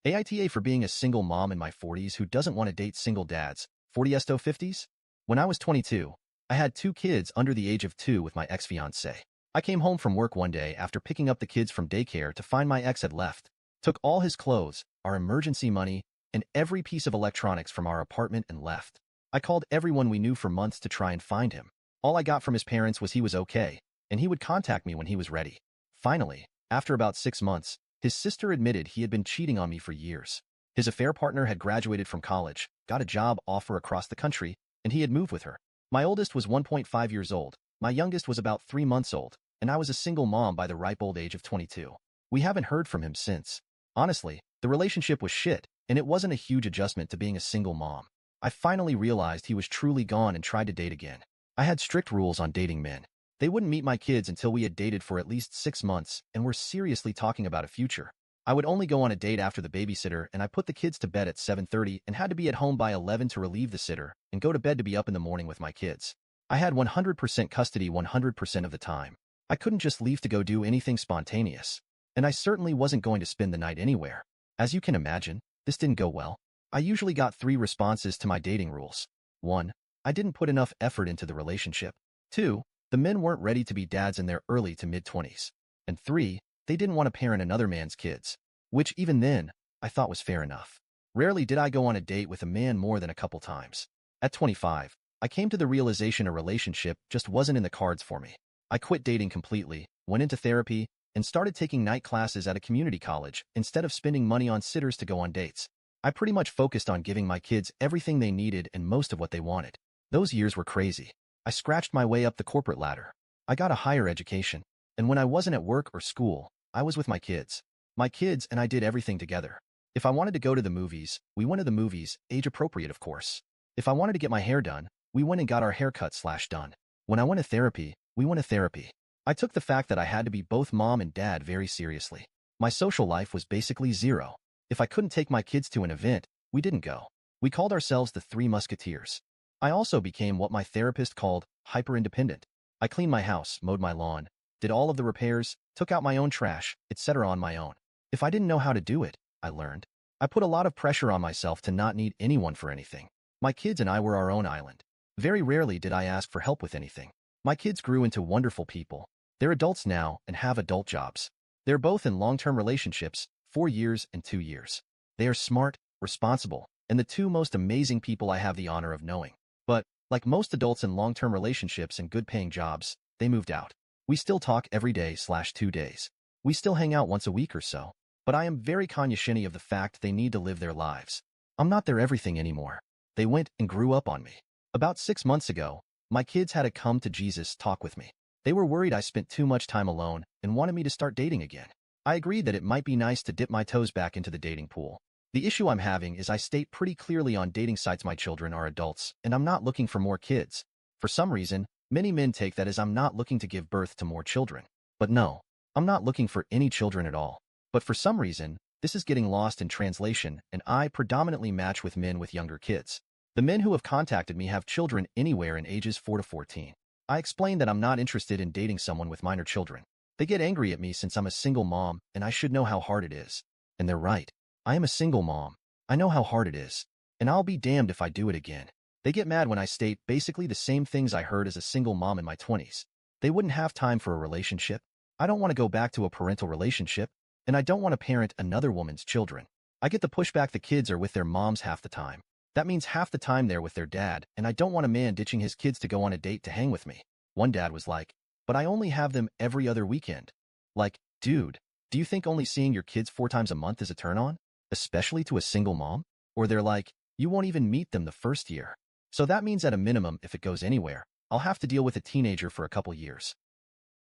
AITA for being a single mom in my 40s who doesn't want to date single dads. 40s-50s? When I was 22, I had 2 kids under the age of 2 with my ex-fiancée. I came home from work one day after picking up the kids from daycare to find my ex had left, took all his clothes, our emergency money, and every piece of electronics from our apartment and left. I called everyone we knew for months to try and find him. All I got from his parents was he was okay, and he would contact me when he was ready. Finally, after about 6 months, his sister admitted he had been cheating on me for years. His affair partner had graduated from college, got a job offer across the country, and he had moved with her. My oldest was 1.5 years old, my youngest was about 3 months old, and I was a single mom by the ripe old age of 22. We haven't heard from him since. Honestly, the relationship was shit, and it wasn't a huge adjustment to being a single mom. I finally realized he was truly gone and tried to date again. I had strict rules on dating men. They wouldn't meet my kids until we had dated for at least 6 months and were seriously talking about a future. I would only go on a date after the babysitter, and I put the kids to bed at 7:30 and had to be at home by 11 to relieve the sitter and go to bed to be up in the morning with my kids. I had 100% custody 100% of the time. I couldn't just leave to go do anything spontaneous. And I certainly wasn't going to spend the night anywhere. As you can imagine, this didn't go well. I usually got 3 responses to my dating rules. 1. I didn't put enough effort into the relationship. 2. The men weren't ready to be dads in their early to mid-20s. And 3. They didn't want to parent another man's kids. Which, even then, I thought was fair enough. Rarely did I go on a date with a man more than a couple times. At 25, I came to the realization a relationship just wasn't in the cards for me. I quit dating completely, went into therapy, and started taking night classes at a community college instead of spending money on sitters to go on dates. I pretty much focused on giving my kids everything they needed and most of what they wanted. Those years were crazy. I scratched my way up the corporate ladder. I got a higher education. And when I wasn't at work or school, I was with my kids. My kids and I did everything together. If I wanted to go to the movies, we went to the movies, age appropriate of course. If I wanted to get my hair done, we went and got our haircut/done. When I went to therapy, we went to therapy. I took the fact that I had to be both mom and dad very seriously. My social life was basically zero. If I couldn't take my kids to an event, we didn't go. We called ourselves the Three Musketeers. I also became what my therapist called hyper-independent. I cleaned my house, mowed my lawn, did all of the repairs, took out my own trash, etc. on my own. If I didn't know how to do it, I learned. I put a lot of pressure on myself to not need anyone for anything. My kids and I were our own island. Very rarely did I ask for help with anything. My kids grew into wonderful people. They're adults now and have adult jobs. They're both in long-term relationships, 4 years and 2 years. They are smart, responsible, and the 2 most amazing people I have the honor of knowing. But, like most adults in long-term relationships and good-paying jobs, they moved out. We still talk every day/2 days. We still hang out once a week or so. But I am very conscious of the fact they need to live their lives. I'm not their everything anymore. They went and grew up on me. About 6 months ago, my kids had a come-to-Jesus talk with me. They were worried I spent too much time alone and wanted me to start dating again. I agreed that it might be nice to dip my toes back into the dating pool. The issue I'm having is I state pretty clearly on dating sites my children are adults and I'm not looking for more kids. For some reason, many men take that as I'm not looking to give birth to more children. But no, I'm not looking for any children at all. But for some reason, this is getting lost in translation and I predominantly match with men with younger kids. The men who have contacted me have children anywhere in ages 4 to 14. I explained that I'm not interested in dating someone with minor children. They get angry at me since I'm a single mom and I should know how hard it is. And they're right. I am a single mom. I know how hard it is. And I'll be damned if I do it again. They get mad when I state basically the same things I heard as a single mom in my 20s. They wouldn't have time for a relationship. I don't want to go back to a parental relationship. And I don't want to parent another woman's children. I get the pushback the kids are with their moms half the time. That means half the time they're with their dad, and I don't want a man ditching his kids to go on a date to hang with me. One dad was like, but I only have them every other weekend. Like, dude, do you think only seeing your kids 4 times a month is a turn-on? Especially to a single mom? Or they're like, you won't even meet them the first year. So that means at a minimum, if it goes anywhere, I'll have to deal with a teenager for a couple years.